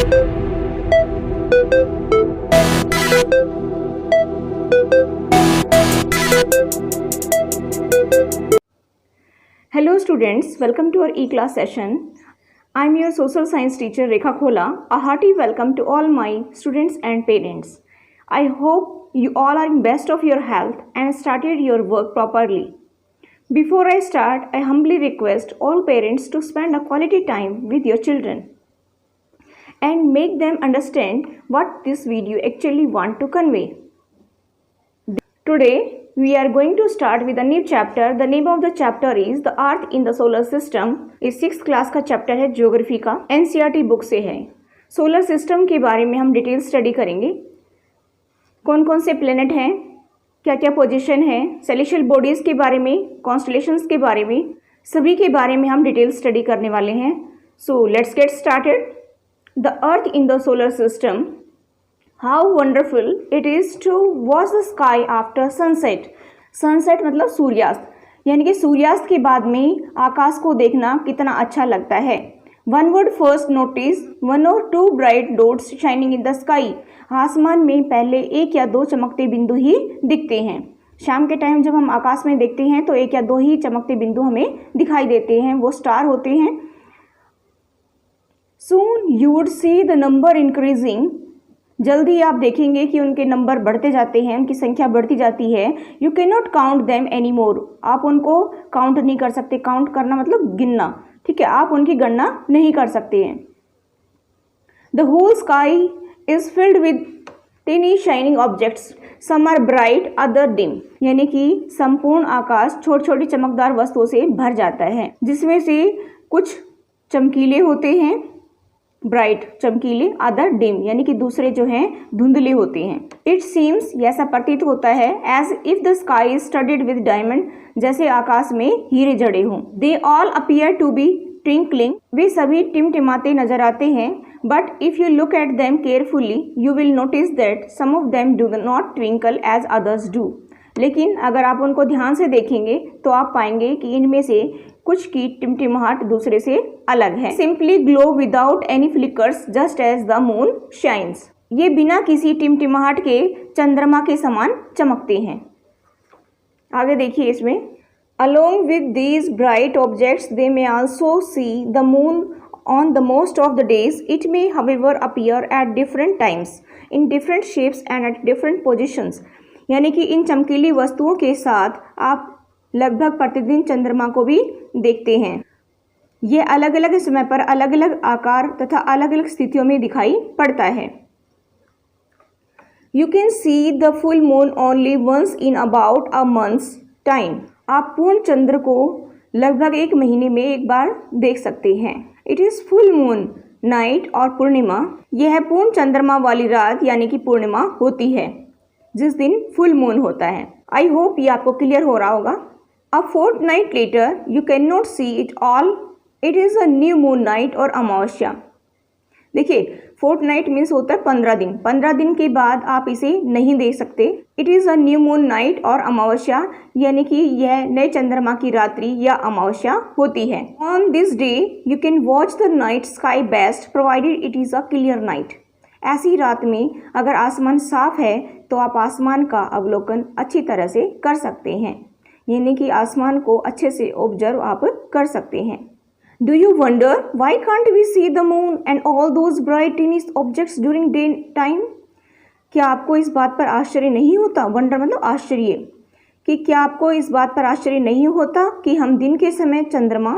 Hello students, welcome to our e-class session. I am your social science teacher Rekha Khola. A hearty welcome to all my students and parents. I hope you all are in best of your health and started your work properly. Before I start, I humbly request all parents to spend a quality time with your children and make them understand what this video actually want to convey. Today, we are going to start with a new chapter. The name of the chapter is The Earth in the Solar System. इस 6th class का chapter है geography का, NCERT book से है। Solar system के बारे में हम डिटेल स्टडी करेंगे। कौन कौन से प्लेनेट हैं, क्या क्या पोजीशन है, सेलेस्टियल बॉडीज के बारे में, कॉन्स्टलेशंस के बारे में, सभी के बारे में हम डिटेल स्टडी करने वाले हैं। So let's get started. The earth in the solar system. How wonderful it is to watch the sky after sunset. Sunset मतलब सूर्यास्त, यानी कि सूर्यास्त के बाद में आकाश को देखना कितना अच्छा लगता है। One would first notice one or two bright dots shining in the sky. आसमान में पहले एक या दो चमकते बिंदु ही दिखते हैं। शाम के टाइम जब हम आकाश में देखते हैं तो एक या दो ही चमकते बिंदु हमें दिखाई देते हैं, वो स्टार होते हैं। Soon you would see the number increasing. जल्दी आप देखेंगे कि उनके नंबर बढ़ते जाते हैं, उनकी संख्या बढ़ती जाती है। You cannot not count them any more. आप उनको काउंट नहीं कर सकते। काउंट करना मतलब गिनना, ठीक है, आप उनकी गणना नहीं कर सकते हैं। The whole sky is filled with tiny shining objects, some are bright other dim, यानी कि संपूर्ण आकाश छोटी छोटी चमकदार वस्तुओं से भर जाता है, जिसमें से कुछ चमकीले होते हैं, ब्राइट चमकीले, अदर डिम यानी कि दूसरे जो हैं धुंधले होते हैं। इट सीम्स, ऐसा प्रतीत होता है, as if the sky is studded with diamond, जैसे आकाश में हीरे जड़े हों। They all appear to be twinkling, वे सभी टिमटिमाते नजर आते हैं। But if you look at them carefully you will notice that some of them do not twinkle as others do. लेकिन अगर आप उनको ध्यान से देखेंगे तो आप पाएंगे कि इनमें से कुछ की टिमटिमाहट दूसरे से अलग है। Simply glow without any flickers just as the moon shines, ये बिना किसी टिमटिमाहट के चंद्रमा के समान चमकते हैं। आगे देखिए इसमें, along with these bright objects they may also C the moon on the most of the days. It may however appear at different times in different shapes and at different positions. यानी कि इन चमकीली वस्तुओं के साथ आप लगभग प्रतिदिन चंद्रमा को भी देखते हैं। ये अलग अलग समय पर अलग अलग आकार तथा अलग अलग स्थितियों में दिखाई पड़ता है। You can see the full moon only once in about a months time. आप पूर्ण चंद्र को लगभग एक महीने में एक बार देख सकते हैं। इट इज़ फुल मून नाइट और पूर्णिमा, यह पूर्ण चंद्रमा वाली रात यानी कि पूर्णिमा होती है, जिस दिन फुल मून होता है। आई होप ये आपको क्लियर हो रहा होगा। A fortnight later you cannot नॉट it all it, is a new moon night नाइट और अमावस्या। देखिए, फोर्टनाइट मीन्स होता है 15 दिन। 15 दिन के बाद आप इसे नहीं देख सकते। It a new moon night नाइट और अमावस्या, यानी कि यह नए चंद्रमा की रात्रि या अमावस्या होती है। On this day you can watch the night sky best provided it a a clear night. ऐसी रात में अगर आसमान साफ है तो आप आसमान का अवलोकन अच्छी तरह से कर सकते हैं, यानी कि आसमान को अच्छे से ऑब्जर्व आप कर सकते हैं। Do you wonder why can't we see the moon and all those bright tiny objects during day time? क्या आपको इस बात पर आश्चर्य नहीं होता, वंडर मतलब आश्चर्य, कि क्या आपको इस बात पर आश्चर्य नहीं होता कि हम दिन के समय चंद्रमा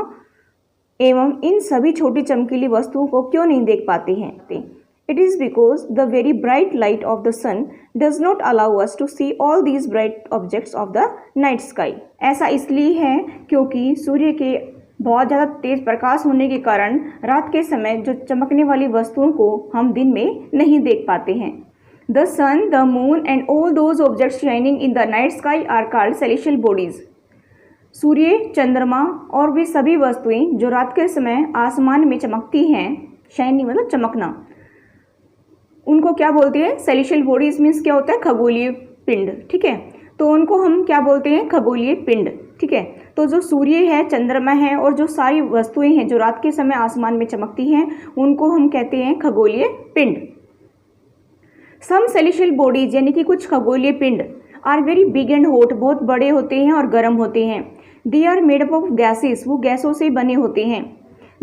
एवं इन सभी छोटी चमकीली वस्तुओं को क्यों नहीं देख पाते हैं? It is because the very bright light of the sun does not allow us to see all these bright objects of the night sky. ऐसा इसलिए है क्योंकि सूर्य के बहुत ज़्यादा तेज प्रकाश होने के कारण रात के समय जो चमकने वाली वस्तुओं को हम दिन में नहीं देख पाते हैं। The sun, the moon and all those objects shining in the night sky are called celestial bodies. सूर्य, चंद्रमा और वे सभी वस्तुएं जो रात के समय आसमान में चमकती हैं, शाइनिंग मतलब चमकना, उनको क्या बोलते हैं? सेलेस्टियल बॉडीज मीन्स क्या होता है? खगोलीय पिंड, ठीक है। तो उनको हम क्या बोलते हैं? खगोलीय पिंड, ठीक है। तो जो सूर्य है, चंद्रमा है और जो सारी वस्तुएं हैं जो रात के समय आसमान में चमकती हैं उनको हम कहते हैं खगोलीय पिंड। सम सेलेस्टियल बॉडीज यानी कि कुछ खगोलीय पिंड are very big and hot, बहुत बड़े होते हैं और गर्म होते हैं। They are made up of gases, वो गैसों से बने होते हैं।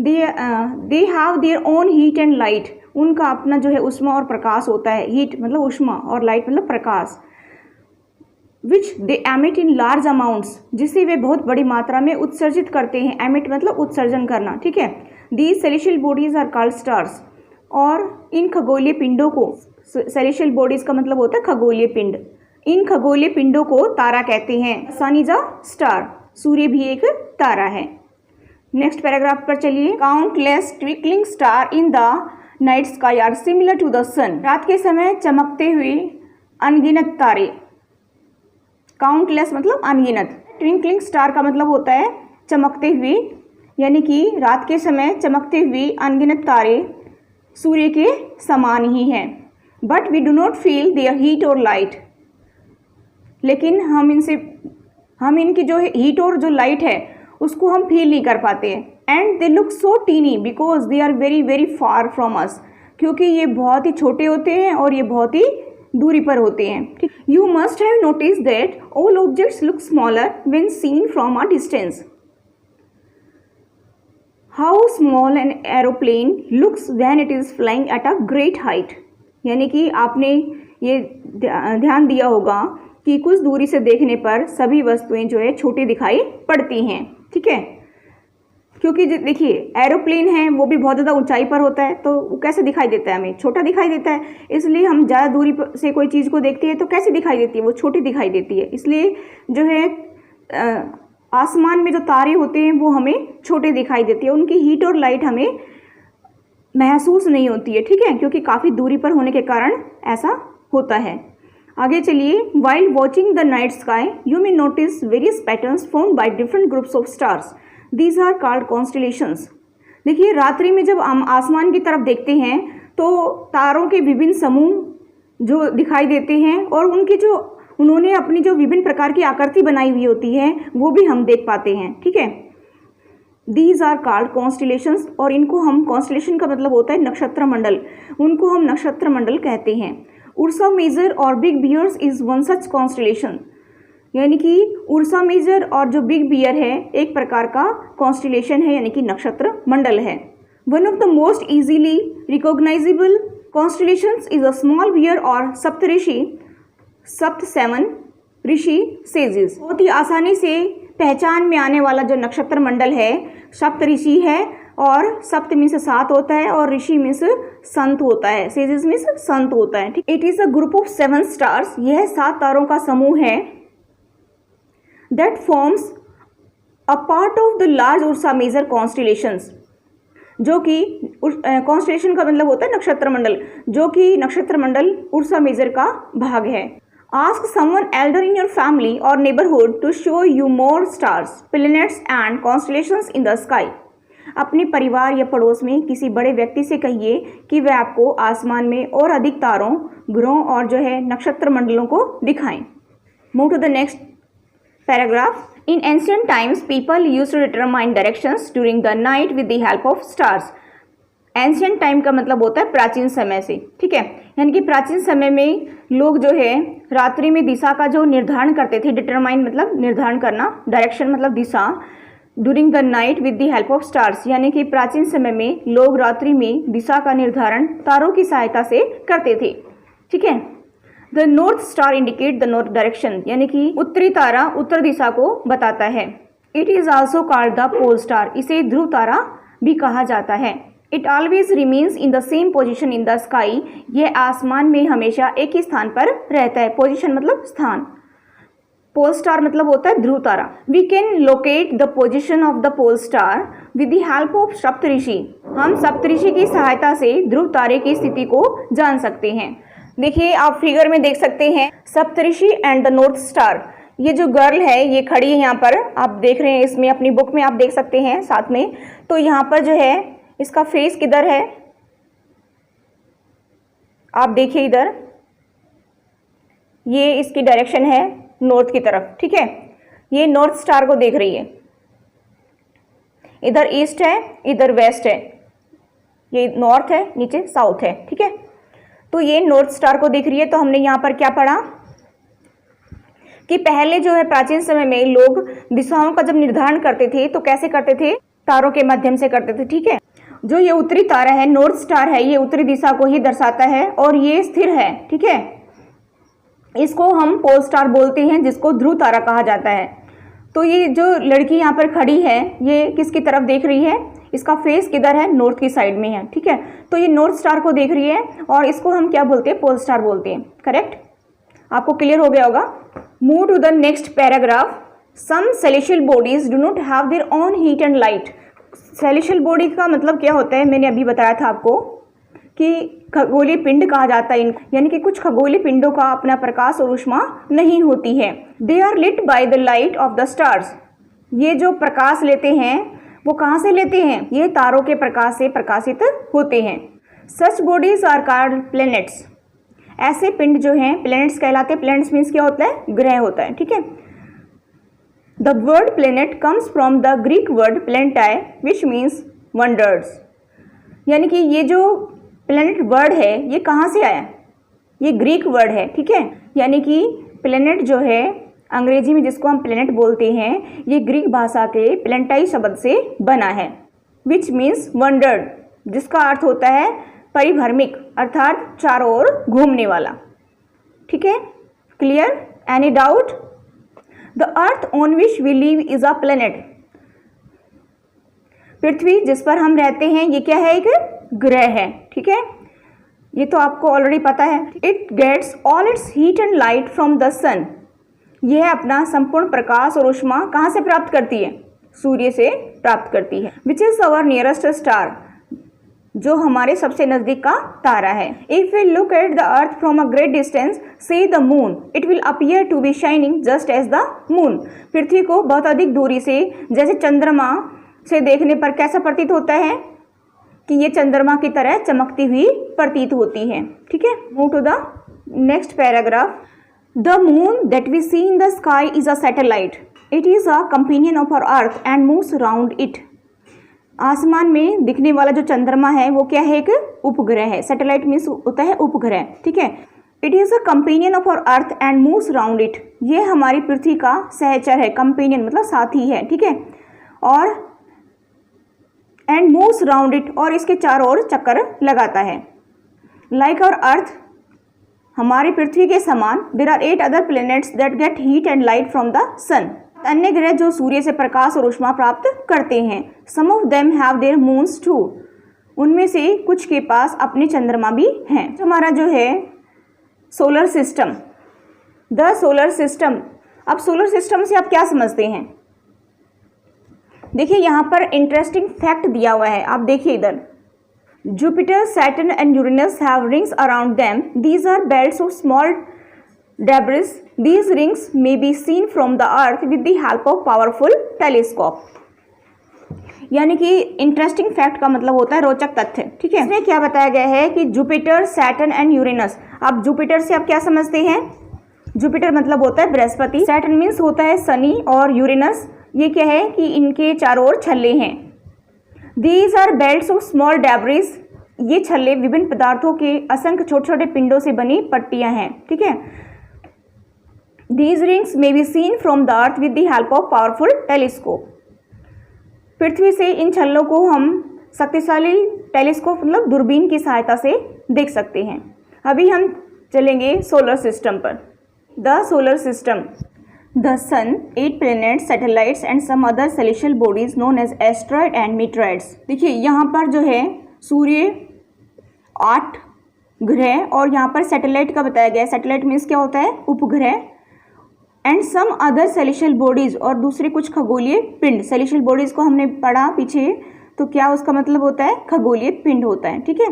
They have their own heat and light, उनका अपना जो है उष्मा और प्रकाश होता है। हीट मतलब उष्मा और लाइट मतलब प्रकाश। Which they emit in large amounts, जिसे वे बहुत बड़ी मात्रा में उत्सर्जित करते हैं। एमिट मतलब उत्सर्जन करना, ठीक है। These celestial bodies are called stars, और इन खगोलीय पिंडों को, सेलेस्टियल बॉडीज का मतलब होता है खगोलीय पिंड, इन खगोलीय पिंडों को तारा कहते हैं। सन इज अ स्टार, सूर्य भी एक तारा है। नेक्स्ट पैराग्राफ पर चलिए। Countless twinkling star in the night sky are similar to the sun, रात के समय चमकते हुए अनगिनत तारे। काउंटलेस मतलब अनगिनत, ट्विंकलिंग स्टार का मतलब होता है चमकते हुए, यानी कि रात के समय चमकते हुए अनगिनत तारे सूर्य के समान ही हैं। But we do not feel their heat और लाइट, लेकिन हम इनकी जो हीट और जो लाइट है उसको हम फील नहीं कर पाते हैं। And they look so tiny because they are very very far from us, क्योंकि ये बहुत ही छोटे होते हैं और ये बहुत ही दूरी पर होते हैं। You must have notice that all objects look smaller when seen from a distance. How small an aeroplane looks when it is flying at a great height, यानी कि आपने ये ध्यान दिया होगा कि कुछ दूरी से देखने पर सभी वस्तुएं जो है छोटी दिखाई पड़ती हैं, ठीक है। क्योंकि देखिए एरोप्लेन है वो भी बहुत ज़्यादा ऊंचाई पर होता है, तो वो कैसे दिखाई देता है, हमें छोटा दिखाई देता है। इसलिए हम ज़्यादा दूरी से कोई चीज़ को देखते हैं तो कैसे दिखाई देती है, वो छोटी दिखाई देती है। इसलिए जो है आसमान में जो तारे होते हैं वो हमें छोटे दिखाई देती है, उनकी हीट और लाइट हमें महसूस नहीं होती है, ठीक है, क्योंकि काफ़ी दूरी पर होने के कारण ऐसा होता है। आगे चलिए। While watching the night sky you may notice various patterns formed by different groups of stars, these are called constellations. देखिए रात्रि में जब हम आसमान की तरफ देखते हैं तो तारों के विभिन्न समूह जो दिखाई देते हैं और उन्होंने अपनी जो विभिन्न प्रकार की आकृति बनाई हुई होती है वो भी हम देख पाते हैं, ठीक है। दीज आर कॉल्ड कॉन्स्टेलेशंस, और इनको हम, कॉन्स्टेलेशन का मतलब होता है नक्षत्र मंडल, उनको हम नक्षत्र मंडल कहते हैं। उर्सा मेजर और big bears is one such constellation, यानी कि उर्सा मेजर और जो बिग बियर है एक प्रकार का कॉन्स्टेलेशन है, यानी कि नक्षत्र मंडल है। One of the most easily recognisable constellations is a small bear और सप्तऋषि, सप्त 7 ऋषि सेजिस। बहुत ही आसानी से पहचान में आने वाला जो नक्षत्र मंडल है सप्त ऋषि है, और सप्त मीन्स 7 होता है और ऋषि मीन्स संत होता है, सेजिस मीन्स संत होता है, ठीक। It is a group of 7 stars, यह 7 तारों का समूह है। That forms a part of the large Ursa Major constellations, जो कि कॉन्स्टेलेशन का मतलब होता है नक्षत्र मंडल, जो कि नक्षत्र मंडल उर्सा मेजर का भाग है। Ask someone elder in your family or neighborhood to show you more stars, planets and constellations in the sky. अपने परिवार या पड़ोस में किसी बड़े व्यक्ति से कहिए कि वह आपको आसमान में और अधिक तारों, ग्रहों और जो है नक्षत्र मंडलों को दिखाएं। Move to the next paragraph. In ancient times, people used to determine directions during the night with the help of stars. Ancient time का मतलब होता है प्राचीन समय से, ठीक है, यानी कि प्राचीन समय में लोग जो है रात्रि में दिशा का जो निर्धारण करते थे, डिटरमाइन मतलब निर्धारण करना, डायरेक्शन मतलब दिशा, during the night with the help of stars, यानी कि प्राचीन समय में लोग रात्रि में दिशा का निर्धारण तारों की सहायता से करते थे, ठीक है। The north star indicate the north direction, यानी कि उत्तरी तारा उत्तर दिशा को बताता है। It is also called the pole star, इसे ध्रुव तारा भी कहा जाता है। It always remains in the same position in the sky, यह आसमान में हमेशा एक ही स्थान पर रहता है। पोजिशन मतलब स्थान, पोल स्टार मतलब होता है ध्रुव तारा। We can locate the position of the pole star with the help of Saptarishi, हम सप्तऋषि की सहायता से ध्रुव तारे की स्थिति को जान सकते हैं। देखिए आप फिगर में देख सकते हैं सप्तऋषि एंड द नॉर्थ स्टार। ये जो गर्ल है ये खड़ी है यहाँ पर, आप देख रहे हैं, इसमें अपनी बुक में आप देख सकते हैं साथ में। तो यहाँ पर जो है इसका फेस किधर है, आप देखिए इधर, ये इसकी डायरेक्शन है नॉर्थ की तरफ, ठीक है। ये नॉर्थ स्टार को देख रही है, इधर ईस्ट है, इधर वेस्ट है, ये नॉर्थ है, नीचे साउथ है, ठीक है। तो ये नॉर्थ स्टार को देख रही है। तो हमने यहाँ पर क्या पढ़ा कि पहले जो है प्राचीन समय में लोग दिशाओं का जब निर्धारण करते थे तो कैसे करते थे, तारों के माध्यम से करते थे, ठीक है। जो ये उत्तरी तारा है, नॉर्थ स्टार है, ये उत्तरी दिशा को ही दर्शाता है और ये स्थिर है, ठीक है। इसको हम पोल स्टार बोलते हैं, जिसको ध्रुव तारा कहा जाता है। तो ये जो लड़की यहाँ पर खड़ी है, ये किसकी तरफ देख रही है, इसका फेस किधर है, नॉर्थ की साइड में है, ठीक है। तो ये नॉर्थ स्टार को देख रही है और इसको हम क्या बोलते हैं, पोल स्टार बोलते हैं, करेक्ट। आपको क्लियर हो गया होगा। Move to the next paragraph. Some celestial bodies do not have their own heat and light. Celestial body का मतलब क्या होता है, मैंने अभी बताया था आपको कि खगोलीय पिंड कहा जाता है, यानी कि कुछ खगोलीय पिंडों का अपना प्रकाश और ऊष्मा नहीं होती है। They are lit by the light of the stars. ये जो प्रकाश लेते हैं वो कहाँ से लेते हैं, ये तारों के प्रकाश से प्रकाशित होते हैं। सच बॉडीज आर कॉल्ड प्लैनेट्स। ऐसे पिंड जो हैं प्लैनेट्स कहलाते हैं। प्लैनेट्स मीन्स क्या होता है, ग्रह होता है, ठीक है। The word planet comes from the Greek word planetai which means wonders. यानी कि ये जो प्लैनेट वर्ड है ये कहाँ से आया, ये ग्रीक वर्ड है, ठीक है। यानी कि प्लैनेट जो है अंग्रेजी में जिसको हम प्लैनेट बोलते हैं, ये ग्रीक भाषा के प्लैनेटाई शब्द से बना है, विच मीन्स वंडर, जिसका अर्थ होता है परिभ्रमिक, अर्थात चारों ओर घूमने वाला, ठीक है। Clear, any doubt. The earth on which we live is a planet. पृथ्वी जिस पर हम रहते हैं ये क्या है, एक ग्रह है, ठीक है। ये तो आपको ऑलरेडी पता है। It gets all its heat and light from the sun. यह अपना संपूर्ण प्रकाश और ऊष्मा कहाँ से प्राप्त करती है, सूर्य से प्राप्त करती है। Which is our nearest star, जो हमारे सबसे नजदीक का तारा है। If we look at the earth from a great distance, see the moon, it will appear to be shining just as the moon. पृथ्वी को बहुत अधिक दूरी से जैसे चंद्रमा से देखने पर कैसा प्रतीत होता है कि ये चंद्रमा की तरह चमकती हुई प्रतीत होती है, ठीक है। Move to the next paragraph. The moon that we see in the sky is a satellite. It is a companion of our earth and moves around it. आसमान में दिखने वाला जो चंद्रमा है वो क्या है, एक उपग्रह है। सैटेलाइट मीन्स होता है उपग्रह, ठीक है। It is a companion of our earth and moves around it. ये हमारी पृथ्वी का सहचर है, कंपेनियन मतलब साथी है, ठीक है। और एंड मूव्स अराउंड इट, और इसके चारों ओर चक्कर लगाता है। लाइक आवर अर्थ, हमारी पृथ्वी के समान, there are 8 other planets that get heat and light from the sun. अन्य ग्रह जो सूर्य से प्रकाश और ऊष्मा प्राप्त करते हैं। Some of them have their moons too. उनमें से कुछ के पास अपने चंद्रमा भी हैं। हमारा जो है solar system, the solar system. अब सोलर सिस्टम से आप क्या समझते हैं, देखिए यहाँ पर इंटरेस्टिंग फैक्ट दिया हुआ है, आप देखिए इधर। Jupiter, Saturn and Uranus have rings around them. These are belts of small debris. These rings may be seen from the earth with the help of powerful telescope. यानी कि इंटरेस्टिंग फैक्ट का मतलब होता है रोचक तथ्य, ठीक है। इसमें क्या बताया गया है कि जुपिटर, सैटर्न एंड यूरेनस। अब जुपिटर से आप क्या समझते हैं, जुपिटर मतलब होता है बृहस्पति, सैटर्न मीन्स होता है शनि, और यूरेनस ये क्या है कि इनके चारों ओर छल्ले हैं। These are belts of small debris. ये छल्ले विभिन्न पदार्थों के असंख्य छोटे छोटे पिंडों से बनी पट्टियां हैं, ठीक है। These rings may be seen from the earth with the help of powerful telescope. पृथ्वी से इन छल्लों को हम शक्तिशाली टेलीस्कोप मतलब दूरबीन की सहायता से देख सकते हैं। अभी हम चलेंगे सोलर सिस्टम पर। The solar system, the sun, 8 planets, satellites and some other celestial bodies known as asteroid and meteorites. देखिए यहाँ पर जो है सूर्य, 8 ग्रह, और यहाँ पर सैटेलाइट का बताया गया है। सैटेलाइट मीन्स क्या होता है, उपग्रह। And some other celestial bodies, और दूसरे कुछ खगोलीय पिंड। सेलेशियल बॉडीज को हमने पढ़ा पीछे, तो क्या उसका मतलब होता है, खगोलीय पिंड होता है, ठीक है।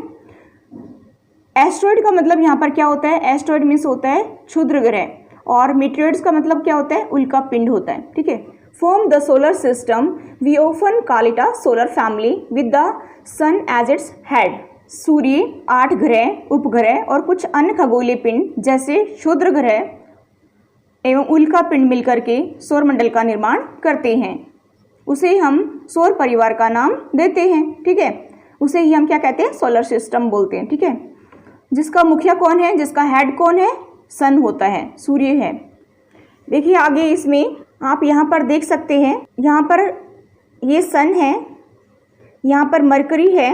एस्ट्रॉइड का मतलब यहाँ पर क्या होता है, एस्ट्रॉइड मीन्स होता है क्षुद्र ग्रह, और मीटियोइड्स का मतलब क्या होता है, उल्का पिंड होता है, ठीक है। Form the solar system we often call it a solar family with the sun as its head. सूर्य, 8 ग्रह, उपग्रह और कुछ अन्य खगोलीय पिंड जैसे क्षुद्र ग्रह एवं उल्का पिंड मिलकर के सौरमंडल का निर्माण करते हैं। उसे हम सौर परिवार का नाम देते हैं। ठीक है, उसे ही हम क्या कहते हैं, सोलर सिस्टम बोलते हैं। ठीक है, जिसका मुखिया कौन है, जिसका हेड कौन है, सन होता है, सूर्य है। देखिए आगे इसमें आप यहाँ पर देख सकते हैं, यहाँ पर ये सन है, यहाँ पर मरकरी है,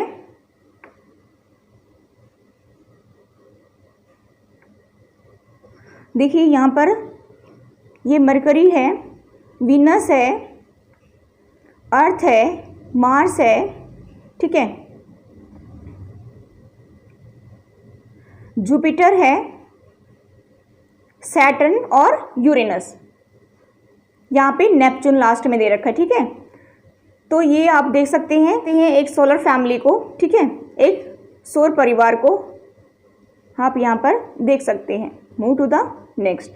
देखिए यहाँ पर ये मरकरी है, वीनस है, अर्थ है, मार्स है। ठीक है, जुपिटर है, सैटर्न और यूरेनस, यहाँ पे नेपच्यून लास्ट में दे रखा है। ठीक है, तो ये आप देख सकते हैं एक सोलर फैमिली को। ठीक है, एक सौर परिवार को आप यहाँ पर देख सकते हैं। Move to the next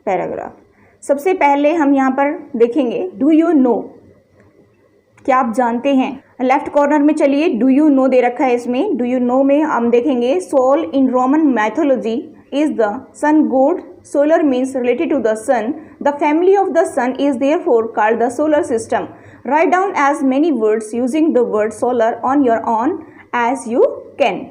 paragraph. सबसे पहले हम यहाँ पर देखेंगे डू यू नो, क्या आप जानते हैं। लेफ्ट कॉर्नर में चलिए डू यू नो दे रखा है, इसमें डू यू नो में हम देखेंगे Sol in Roman mythology is the sun god, solar means related to the sun, the family of the sun is therefore called the solar system, write down as many words using the word solar on your own as you can.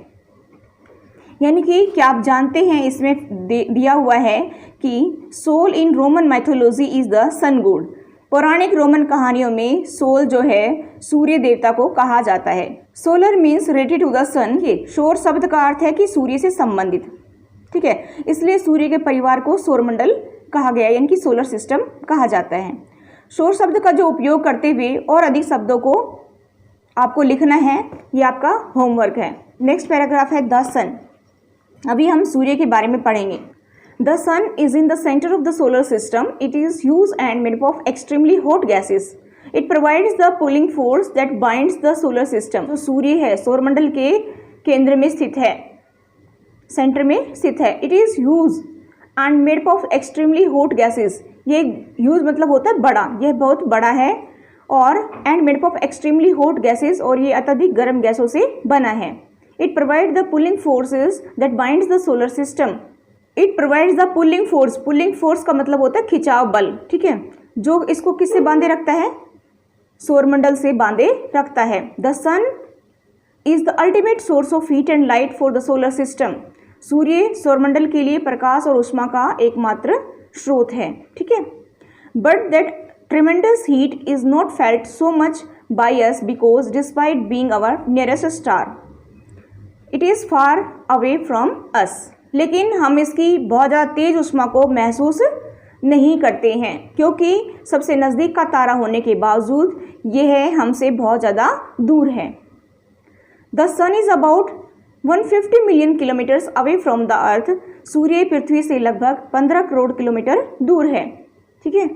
यानी कि क्या आप जानते हैं, इसमें दिया हुआ है कि Sol in Roman mythology is the sun god, पौराणिक रोमन कहानियों में सोल जो है सूर्य देवता को कहा जाता है। Solar means related to the sun, ये सौर शब्द का अर्थ है कि सूर्य से संबंधित। ठीक है, इसलिए सूर्य के परिवार को सौरमंडल कहा गया, यानी कि सोलर सिस्टम कहा जाता है। सौर शब्द का जो उपयोग करते हुए और अधिक शब्दों को आपको लिखना है, ये आपका होमवर्क है। नेक्स्ट पैराग्राफ है द सन। अभी हम सूर्य के बारे में पढ़ेंगे। The sun is in the center of the solar system. It is huge and made up of extremely hot gases. It provides the pulling force that binds the solar system. तो सूर्य है, सौरमंडल के केंद्र में स्थित है, सेंटर में स्थित है। It is huge and made up of extremely hot gases. ये huge मतलब होता है बड़ा, यह बहुत बड़ा है, और and made up of extremely hot gases, और ये अत्यधिक गर्म गैसों से बना है। It provides the pulling forces that binds the solar system. It provides the pulling force, pulling force का मतलब होता है खिंचाव बल। ठीक है, जो इसको किससे बांधे रखता है, सौरमंडल से बांधे रखता है। The sun is the ultimate source of heat and light for the solar system. सूर्य सौरमंडल के लिए प्रकाश और ऊष्मा का एकमात्र स्रोत है। ठीक है, but that tremendous heat is not felt so much by us because despite being our nearest star it is far away from us. लेकिन हम इसकी बहुत ज़्यादा तेज ऊष्मा को महसूस नहीं करते हैं, क्योंकि सबसे नज़दीक का तारा होने के बावजूद यह हमसे बहुत ज़्यादा दूर है। The sun is about 150 million kilometres away from the earth. सूर्य पृथ्वी से लगभग 15 करोड़ किलोमीटर दूर है। ठीक है,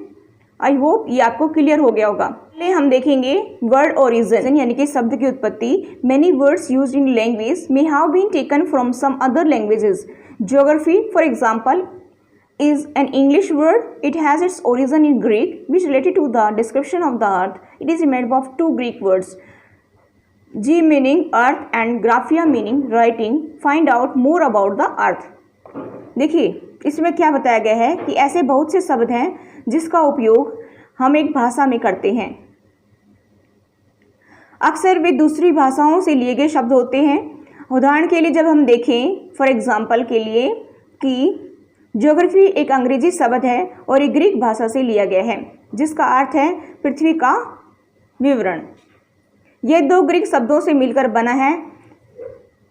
आई होप ये आपको क्लियर हो गया होगा। पहले हम देखेंगे वर्ड ओरिजिन, यानी कि शब्द की उत्पत्ति। Many words used in language may have been taken from some other languages. Geography, for example, is an English word. It has its origin in Greek, which related to the description of the earth. It is made up of two Greek words, G meaning earth and graphia meaning writing. Find out more about the earth. देखिए इसमें क्या बताया गया है कि ऐसे बहुत से शब्द हैं जिसका उपयोग हम एक भाषा में करते हैं। अक्सर वे दूसरी भाषाओं से लिए गए शब्द होते हैं। उदाहरण के लिए जब हम देखें फॉर एग्जाम्पल के लिए कि ज्योग्राफी एक अंग्रेजी शब्द है और एक ग्रीक भाषा से लिया गया है, जिसका अर्थ है पृथ्वी का विवरण। यह दो ग्रीक शब्दों से मिलकर बना है,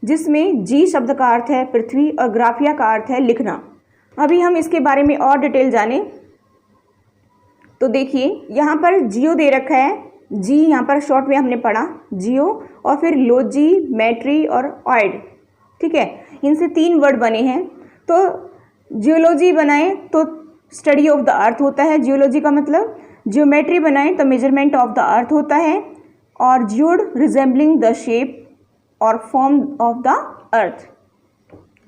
जिसमें जी शब्द का अर्थ है पृथ्वी और ग्राफिया का अर्थ है लिखना। अभी हम इसके बारे में और डिटेल जानें तो देखिए यहाँ पर जियो दे रखा है। जी यहाँ पर शॉर्ट में हमने पढ़ा जियो, और फिर लोजी, मैट्री और ऑइड। ठीक है, इनसे 3 वर्ड बने हैं। तो जियोलॉजी बनाएं तो स्टडी ऑफ द अर्थ होता है, जियोलॉजी का मतलब। जियोमेट्री बनाएं तो मेजरमेंट ऑफ द अर्थ होता है, और जियोड रिजेंबलिंग द शेप और फॉर्म ऑफ द अर्थ।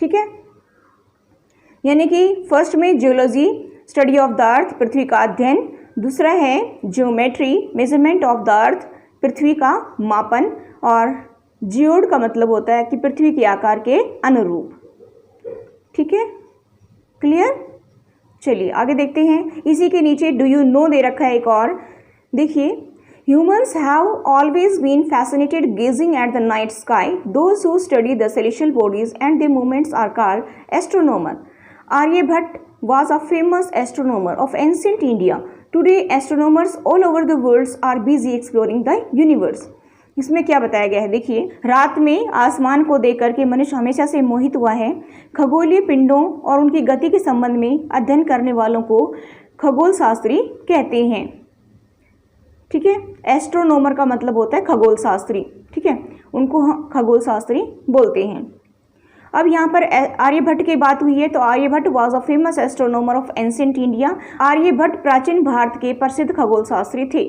ठीक है, यानी कि फर्स्ट में geology study of the earth, पृथ्वी का अध्ययन। दूसरा है geometry measurement of the earth, पृथ्वी का मापन। और जियोड का मतलब होता है कि पृथ्वी के आकार के अनुरूप। ठीक है, क्लियर। चलिए आगे देखते हैं। इसी के नीचे डू यू नो दे रखा है एक और। देखिए, humans have always been fascinated gazing at the night sky. Those who study the celestial bodies and their movements are called astronomer. Aryabhatta was a famous astronomer of ancient India. Today, astronomers all over the world are busy exploring the universe. इसमें क्या बताया गया है, देखिए, रात में आसमान को देख करके मनुष्य हमेशा से मोहित हुआ है। खगोलीय पिंडों और उनकी गति के संबंध में अध्ययन करने वालों को खगोल शास्त्री कहते हैं। ठीक है, एस्ट्रोनोमर का मतलब होता है खगोल शास्त्री। ठीक है, उनको हम खगोल शास्त्री बोलते हैं। अब यहाँ पर आर्यभट्ट की बात हुई है, तो Aryabhata was a famous astronomer of ancient India. Aryabhata प्राचीन भारत के प्रसिद्ध खगोल शास्त्री थे।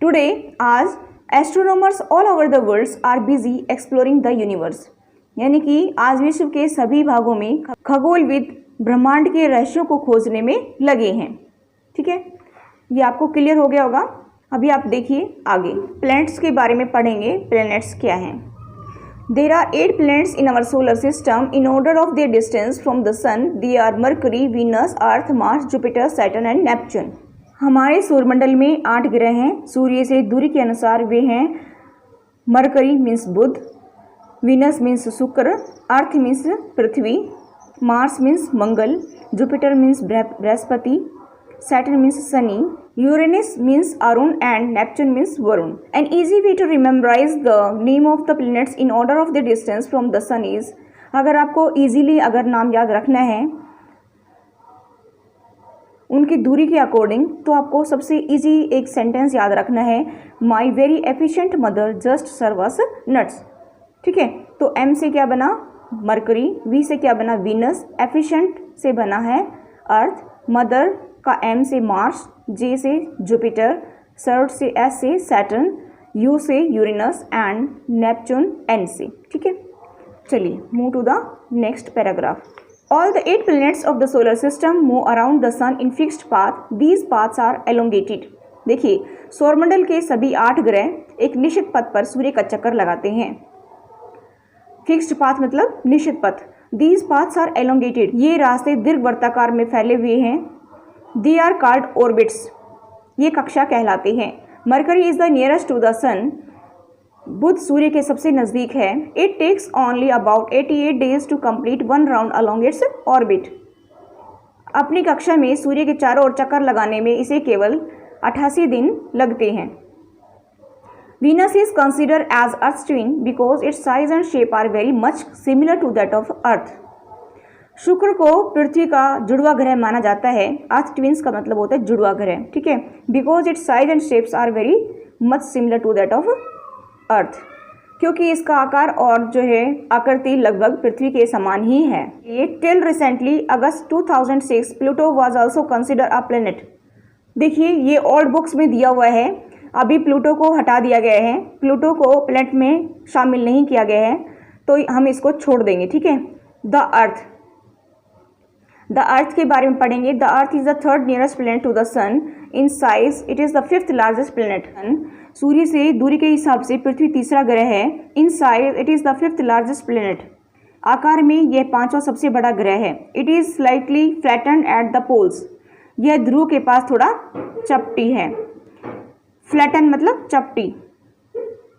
टुडे, आज astronomers all over the world are busy exploring the universe, यानी कि आज विश्व के सभी भागों में खगोलविद ब्रह्मांड के रहस्यों को खोजने में लगे हैं। ठीक है, ये आपको क्लियर हो गया होगा। अभी आप देखिए आगे प्लैनेट्स के बारे में पढ़ेंगे। प्लैनेट्स क्या हैं? There are 8 planets in our solar system in order of their distance from the sun. They are Mercury, Venus, Earth, Mars, Jupiter, Saturn and Neptune. हमारे सौरमंडल में 8 ग्रह हैं। सूर्य से दूरी के अनुसार वे हैं Mercury means Budh, Venus means Shukra, Earth means Prithvi, Mars means Mangal, Jupiter means Brihaspati, Saturn means Shani, Uranus means Arun and Neptune means Varun. An easy way to rememberize the name of the planets in order of the distance from the sun is, अगर आपको easily अगर नाम याद रखना है उनकी दूरी के अकॉर्डिंग, तो आपको सबसे इजी एक सेंटेंस याद रखना है, my very efficient mother just serve us nuts. ठीक है, तो एम से क्या बना मरकरी, वी से क्या बना वीनस, एफिशिएंट से बना है अर्थ, मदर का एम से मार्स, जे से जुपिटर, सर्व से एस से सैटर्न, यू से यूरेनस एंड नेपच्यून एन से। ठीक है, चलिए move to the next paragraph. All the 8 planets of the solar system move around the sun in fixed path. These paths are elongated. देखिए, सौरमंडल के सभी 8 ग्रह एक निश्चित पथ पर सूर्य का चक्कर लगाते हैं। फिक्स्ड पाथ मतलब निश्चित पथ। These paths are elongated. ये रास्ते दीर्घवृत्ताकार में फैले हुए हैं। They are called orbits. ये कक्षा कहलाते हैं। Mercury is the nearest to the sun. बुध सूर्य के सबसे नज़दीक है। It takes only about 88 days to complete 1 round along its orbit. अपनी कक्षा में सूर्य के चारों ओर चक्कर लगाने में इसे केवल 88 दिन लगते हैं। Venus is consider as Earth twin because its size and shape are very much similar to that of Earth. शुक्र को पृथ्वी का जुड़वा ग्रह माना जाता है। अर्थ ट्विन्स का मतलब होता है जुड़वा ग्रह। ठीक है, because its size and shapes are very much similar to that of Earth, क्योंकि इसका आकार और जो है आकृति लगभग पृथ्वी के समान ही है। ये till recently August 2006 Pluto was also consider a planet. देखिए, ये ओल्ड बुक्स में दिया हुआ है, अभी प्लूटो को हटा दिया गया है, प्लूटो को प्लैनेट में शामिल नहीं किया गया है, तो हम इसको छोड़ देंगे। ठीक है, द अर्थ के बारे में पढ़ेंगे। The earth is the 3rd nearest planet to the sun. In size it is the 5th largest planet. सूर्य से दूरी के हिसाब से पृथ्वी तीसरा ग्रह है। In size it is the 5th largest planet. आकार में यह 5वां सबसे बड़ा ग्रह है। It is slightly flattened at the poles. यह ध्रुव के पास थोड़ा चपटी है। फ्लैटन मतलब चपटी,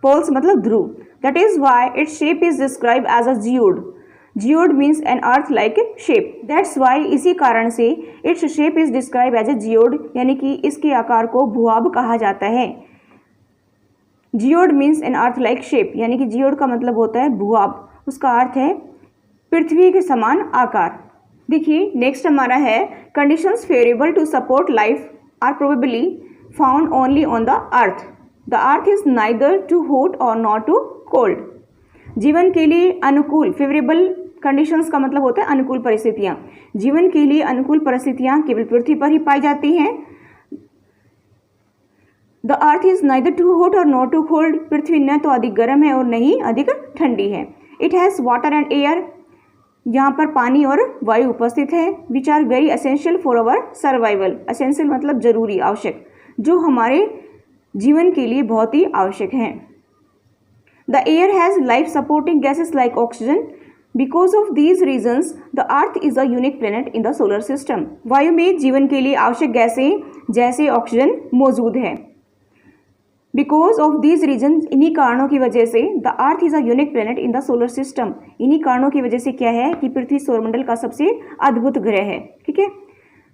पोल्स मतलब ध्रुव। That is why its shape is describe as a geoid. Geoid means an earth like shape. That's why इसी कारण से its shape is describe as a geoid, यानी कि इसके आकार को भूआब कहा जाता है। Geoid means an earth like shape, यानी कि जियोड का मतलब होता है भूआब, उसका अर्थ है पृथ्वी के समान आकार। देखिए, नेक्स्ट हमारा है conditions favourable to support life are probably found only on the earth. The earth is neither too hot और नॉट टू कोल्ड। जीवन के लिए अनुकूल, फेवरेबल कंडीशंस का मतलब होता है अनुकूल परिस्थितियाँ। जीवन के लिए अनुकूल परिस्थितियाँ केवल पृथ्वी पर ही पाई जाती हैं। The earth is neither too hot और नॉट टू कोल्ड। पृथ्वी न तो अधिक गर्म है और न ही अधिक ठंडी है। It has water and air. यहाँ पर पानी और वायु उपस्थित है। Which are very essential for our survival. Essential मतलब जरूरी, आवश्यक, जो हमारे जीवन के लिए बहुत ही आवश्यक हैं। The air has life supporting gases like oxygen. Because of these reasons the earth is a unique planet in the solar system. वायु में जीवन के लिए आवश्यक गैसें जैसे ऑक्सीजन मौजूद है। बिकॉज ऑफ दीज रीजन्स, इन्हीं कारणों की वजह से the earth is a unique planet in the solar system. इन्हीं कारणों की वजह से क्या है कि पृथ्वी सौरमंडल का सबसे अद्भुत ग्रह है। ठीक है।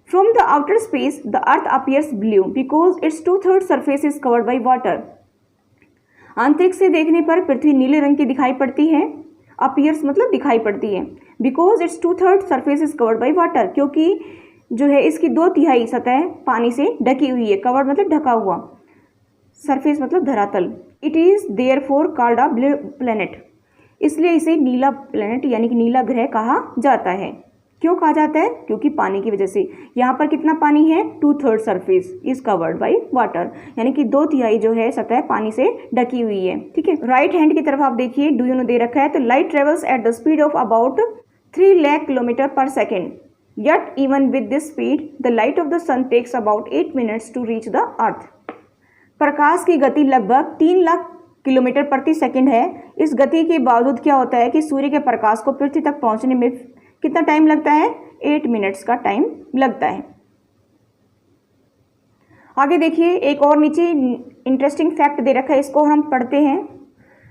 From the outer space the earth appears blue because it's 2/3 surface is covered by water. अंतरिक्ष से देखने पर पृथ्वी नीले रंग की दिखाई पड़ती है। अपीयर्स मतलब दिखाई पड़ती है। Because it's 2/3 surface is covered by water, क्योंकि जो है इसकी 2/3 सतह पानी से ढकी हुई है। कवर्ड मतलब ढका हुआ, सरफेस मतलब धरातल। It is therefore called a blue planet, इसलिए इसे नीला प्लेनेट यानी कि नीला ग्रह कहा जाता है। क्यों कहा जाता है? क्योंकि पानी की वजह से। यहाँ पर कितना पानी है? 2/3 surface is covered by water, यानी कि 2/3 जो है सतह पानी से ढकी हुई है। ठीक है। राइट हैंड की तरफ आप देखिए, डू यू नो दे रखा है। तो light travels at the speed of about 3 lakh kilometre पर second, yet even with this speed the light of the sun takes about 8 minutes to reach the earth। प्रकाश की गति लगभग 3 लाख किलोमीटर प्रति सेकंड है। इस गति के बावजूद क्या होता है कि सूर्य के प्रकाश को पृथ्वी तक पहुंचने में कितना टाइम लगता है? 8 मिनट्स का टाइम लगता है। आगे देखिए, एक और नीचे इंटरेस्टिंग फैक्ट दे रखा है, इसको हम पढ़ते हैं।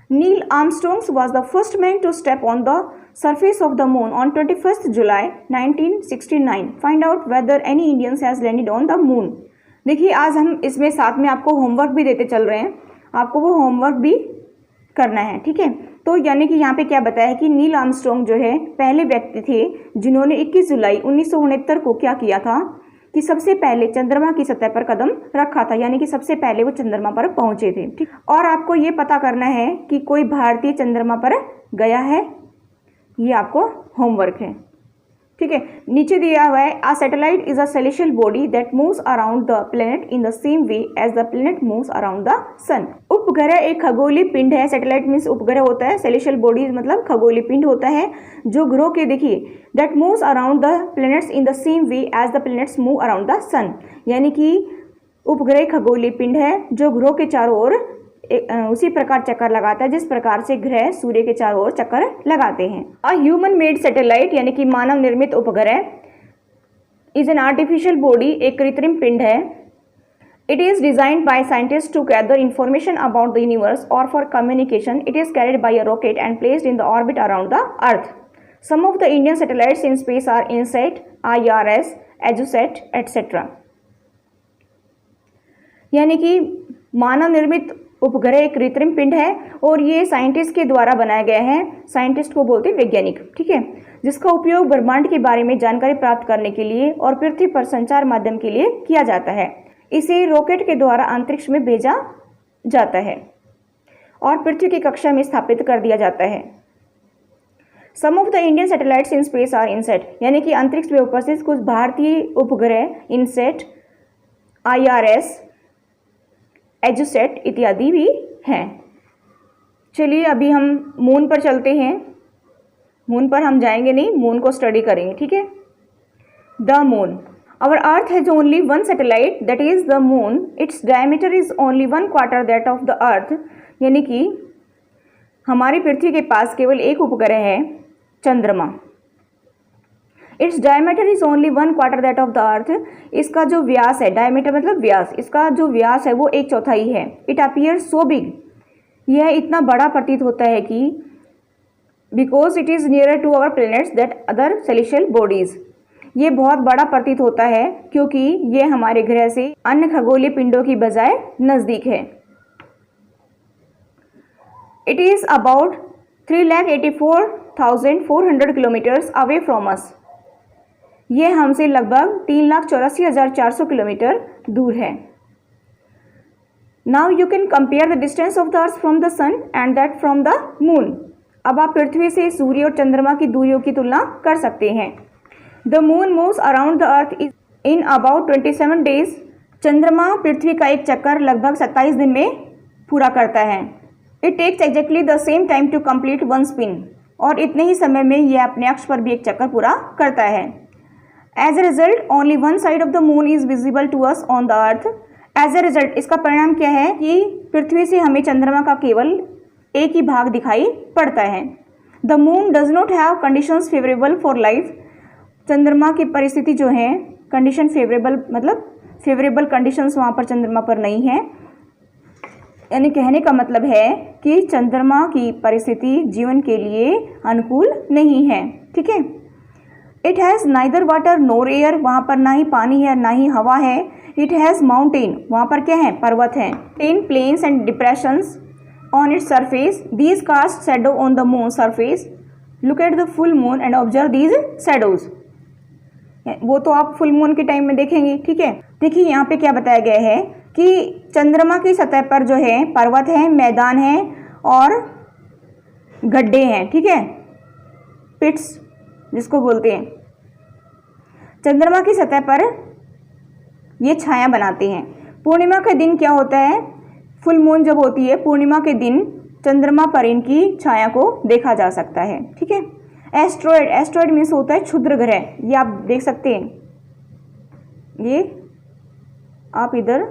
Neil Armstrong was the first man to step on the surface of the moon on 21st July 1969। Find out whether any Indians has landed on the moon। देखिए, आज हम इसमें साथ में आपको होमवर्क भी देते चल रहे हैं, आपको वो होमवर्क भी करना है। ठीक है। तो यानी कि यहाँ पे क्या बताया है कि नील आर्मस्ट्रॉन्ग जो है पहले व्यक्ति थे जिन्होंने 21 जुलाई 1969 को क्या किया था कि सबसे पहले चंद्रमा की सतह पर कदम रखा था, यानी कि सबसे पहले वो चंद्रमा पर पहुंचे थे। ठीक। और आपको ये पता करना है कि कोई भारतीय चंद्रमा पर गया है, ये आपको होमवर्क है। ठीक है। नीचे दिया हुआ है, a satellite is a celestial body that moves around the planet in the same way as the planet moves around the sun. उपग्रह एक खगोलीय पिंड है। सैटेलाइट मीन्स उपग्रह होता है, सेलेशियल बॉडी मतलब खगोलीय पिंड होता है जो ग्रहों के, देखिए, that moves around the planets in the same way as the planets move around the sun. यानी कि उपग्रह खगोलीय पिंड है जो ग्रहों के चारों ओर उसी प्रकार चक्कर लगाता है जिस प्रकार से ग्रह सूर्य के चारों ओर चक्कर लगाते हैं। अ ह्यूमन मेड सैटेलाइट यानी कि मानव निर्मित उपग्रह इज एन आर्टिफिशियल बॉडी, एक कृत्रिम पिंड है। It is designed by scientist to gather information about the universe और for communication. It is carried by a rocket and placed in the orbit around the earth. Some of the Indian satellites in space are INSAT, IRS, EDUSAT et cetera. यानी कि मानव निर्मित उपग्रह एक कृत्रिम पिंड है और ये साइंटिस्ट के द्वारा बनाया गया है। साइंटिस्ट को बोलते हैं वैज्ञानिक। ठीक है। जिसका उपयोग ब्रह्मांड के बारे में जानकारी प्राप्त करने के लिए और पृथ्वी पर संचार माध्यम के लिए किया जाता है। इसे रॉकेट के द्वारा अंतरिक्ष में भेजा जाता है और पृथ्वी की कक्षा में स्थापित कर दिया जाता है। Some of the Indian satellites in space are INSAT, यानी कि अंतरिक्ष में उपस्थित कुछ भारतीय उपग्रह इनसेट, IRS, एजुसेट इत्यादि भी हैं। चलिए अभी हम मून पर चलते हैं। मून पर हम जाएंगे नहीं, मून को स्टडी करेंगे। ठीक है। The moon, our earth has only one satellite that is the moon. Its diameter is only 1/4 that of the earth. यानी कि हमारी पृथ्वी के पास केवल एक उपग्रह है, चंद्रमा। It's diameter is only 1/4 that of the अर्थ। इसका जो व्यास है, डायमीटर मतलब व्यास, इसका जो व्यास है वो 1/4 है। इट अपीयर्स सो बिग, यह इतना बड़ा प्रतीत होता है कि because it is nearer to our planets that other celestial bodies. ये बहुत बड़ा प्रतीत होता है क्योंकि ये हमारे ग्रह से अन्य खगोलीय पिंडों की बजाय नजदीक है। It is about 3,84,400 kilometres away from us. ये हमसे लगभग 3,84,400 किलोमीटर दूर है। Now you can compare the distance of the earth from the sun and that from the moon. अब आप पृथ्वी से सूर्य और चंद्रमा की दूरियों की तुलना कर सकते हैं। The moon moves around the earth in about 27 days. चंद्रमा पृथ्वी का एक चक्कर लगभग 27 दिन में पूरा करता है। It takes exactly the same time to complete one spin. और इतने ही समय में यह अपने अक्ष पर भी एक चक्कर पूरा करता है। As a result only one side of the moon is visible to us on the earth. As a result, इसका परिणाम क्या है कि पृथ्वी से हमें चंद्रमा का केवल एक ही भाग दिखाई पड़ता है। The moon does not have conditions favourable for life. चंद्रमा की परिस्थिति जो है, कंडीशन फेवरेबल मतलब फेवरेबल कंडीशंस वहाँ पर चंद्रमा पर नहीं है। यानी कहने का मतलब है कि चंद्रमा की परिस्थिति जीवन के लिए अनुकूल नहीं है। ठीक है। It has neither water NOR air, वहाँ पर ना ही पानी है ना ही हवा है। इट हैज़ माउंटेन, वहाँ पर क्या है, पर्वत हैं। 10 plains and depressions on its surface, these cast shadow on the moon surface. Look at the full moon and observe these shadows. वो तो आप फुल मून के टाइम में देखेंगे। ठीक है। देखिए यहाँ पे क्या बताया गया है कि चंद्रमा की सतह पर जो है पर्वत है, मैदान है और गड्ढे हैं। ठीक है, पिट्स जिसको बोलते हैं। चंद्रमा की सतह पर ये छाया बनाते हैं। पूर्णिमा के दिन क्या होता है, फुल मून जब होती है पूर्णिमा के दिन चंद्रमा पर इनकी छाया को देखा जा सकता है। ठीक है। एस्ट्रॉयड, एस्ट्रॉयड मीन्स होता है क्षुद्र ग्रह, ये आप देख सकते हैं, ये आप इधर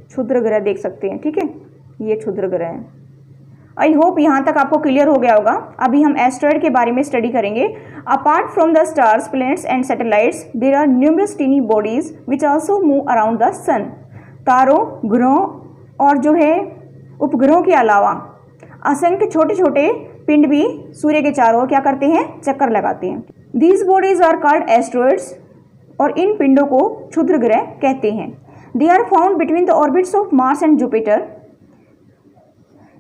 क्षुद्र ग्रह देख सकते हैं। ठीक है, ये क्षुद्र ग्रह है। आई होप यहाँ तक आपको क्लियर हो गया होगा। अभी हम एस्ट्रॉयड के बारे में स्टडी करेंगे। Apart from the stars, planets and satellites, there are numerous tiny bodies which also move around the sun. तारों, ग्रहों और जो है उपग्रहों के अलावा असंख्य छोटे छोटे पिंड भी सूर्य के चारों ओर क्या करते हैं, चक्कर लगाते हैं। These bodies are called asteroids, और इन पिंडों को क्षुद्र ग्रह कहते हैं। They are found between the orbits of Mars and Jupiter.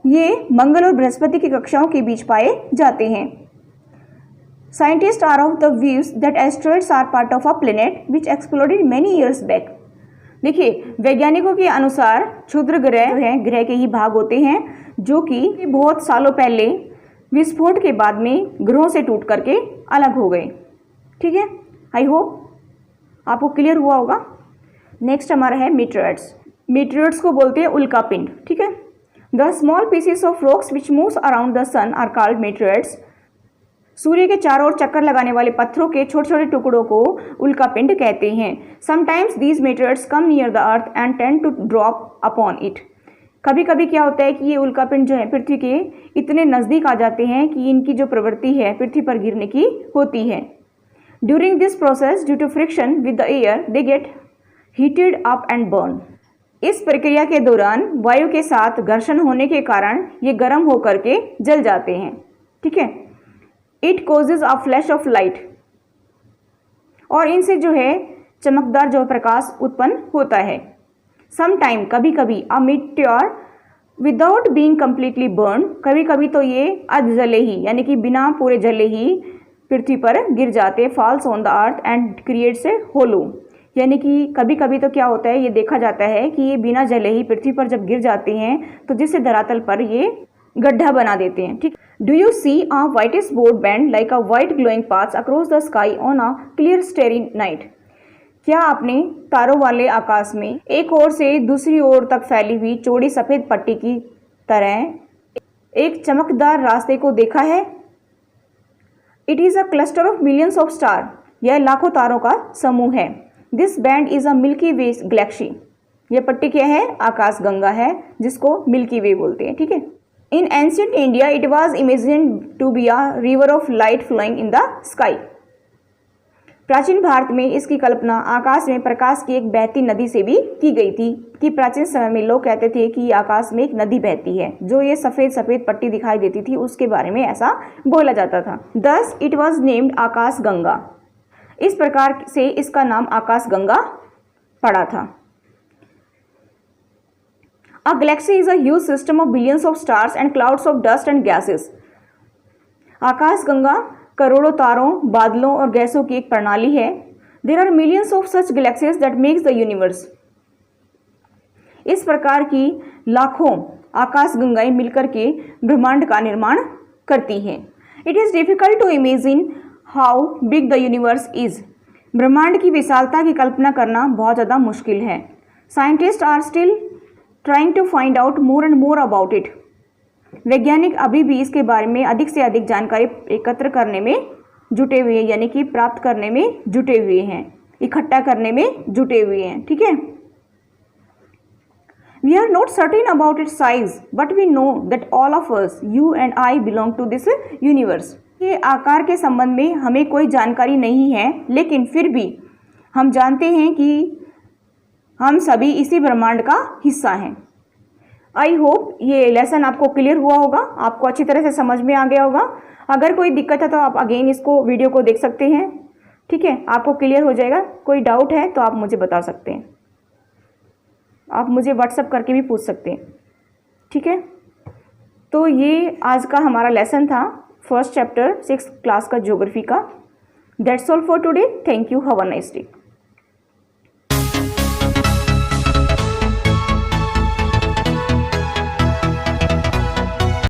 ये मंगल और बृहस्पति की कक्षाओं के बीच पाए जाते हैं। Scientist are of the views that asteroids are part of a planet which exploded many years back. देखिए, वैज्ञानिकों के अनुसार क्षुद्र ग्रह जो हैं ग्रह के ही भाग होते हैं जो कि बहुत सालों पहले विस्फोट के बाद में ग्रहों से टूट करके अलग हो गए। ठीक है, आई होप आपको क्लियर हुआ होगा। नेक्स्ट हमारा है मीटरॉइड्स। मीटरॉइड्स को बोलते हैं उल्कापिंड। ठीक है। The small pieces of rocks which moves around the sun are called meteoroids. सूर्य के चारों ओर चक्कर लगाने वाले पत्थरों के छोटे छोटे टुकड़ों को उल्कापिंड कहते हैं। Sometimes these meteoroids come near the earth and tend to drop upon it. कभी कभी क्या होता है कि ये उल्कापिंड जो है पृथ्वी के इतने नज़दीक आ जाते हैं कि इनकी जो प्रवृत्ति है पृथ्वी पर गिरने की होती है। During this process, due to friction with the air, they get heated up and burn. इस प्रक्रिया के दौरान वायु के साथ घर्षण होने के कारण ये गर्म होकर के जल जाते हैं। ठीक है। It causes a flash of light, और इनसे जो है चमकदार जो प्रकाश उत्पन्न होता है। सम टाइम, कभी कभी, a meteor without being completely burn, कभी कभी तो ये अध जले ही यानी कि बिना पूरे जले ही पृथ्वी पर गिर जाते, falls on the earth and creates a hollow. यानी कि कभी कभी तो क्या होता है, ये देखा जाता है कि ये बिना जले ही पृथ्वी पर जब गिर जाते हैं तो जिससे धरातल पर ये गड्ढा बना देते हैं। ठीक। Do you see a whitish broad band like a white glowing paths across the sky on a clear starry night. क्या आपने तारों वाले आकाश में एक ओर से दूसरी ओर तक फैली हुई चौड़ी सफ़ेद पट्टी की तरह एक चमकदार रास्ते को देखा है? It a a cluster of millions of star. यह लाखों तारों का समूह है। This band is a milky way Galaxy. यह पट्टी क्या है? आकाश गंगा है, जिसको मिल्की वे बोलते हैं। ठीक है। In ancient India it was imagined to be a river of light flowing in the sky. प्राचीन भारत में इसकी कल्पना आकाश में प्रकाश की एक बहती नदी से भी की गई थी कि प्राचीन समय में लोग कहते थे कि आकाश में एक नदी बहती है, जो ये सफ़ेद सफ़ेद पट्टी दिखाई देती थी, उसके बारे में ऐसा बोला जाता था। दस इट वॉज नेम्ड आकाश गंगा। इस प्रकार से इसका नाम आकाश गंगा पड़ा था। A galaxy is a huge system of billions of stars and clouds of dust and gases. आकाश गंगा करोड़ों तारों, बादलों और गैसों की एक प्रणाली है। There are millions of such galaxies that makes the universe. इस प्रकार की लाखों आकाश गंगाएं मिलकर के ब्रह्मांड का निर्माण करती हैं। It is difficult to imagine how big the universe is. ब्रह्मांड की विशालता की कल्पना करना बहुत ज़्यादा मुश्किल है। Scientists are still trying to find out more and more about it. वैज्ञानिक अभी भी इसके बारे में अधिक से अधिक जानकारी एकत्र करने में जुटे हुए हैं, यानी कि प्राप्त करने में जुटे हुए हैं, इकट्ठा करने में जुटे हुए हैं। ठीक है। We are not certain about its size, but we know that all of us, you and I, belong to this universe. ये आकार के संबंध में हमें कोई जानकारी नहीं है, लेकिन फिर भी हम जानते हैं कि हम सभी इसी ब्रह्मांड का हिस्सा हैं। आई होप ये लेसन आपको क्लियर हुआ होगा, आपको अच्छी तरह से समझ में आ गया होगा। अगर कोई दिक्कत है तो आप अगेन इसको वीडियो को देख सकते हैं, ठीक है, आपको क्लियर हो जाएगा। कोई डाउट है तो आप मुझे बता सकते हैं, आप मुझे व्हाट्सएप करके भी पूछ सकते हैं, ठीक है। तो ये आज का हमारा लेसन था, फर्स्ट चैप्टर 6th क्लास का ज्योग्राफी का। That's all for today. Thank you, have a nice day.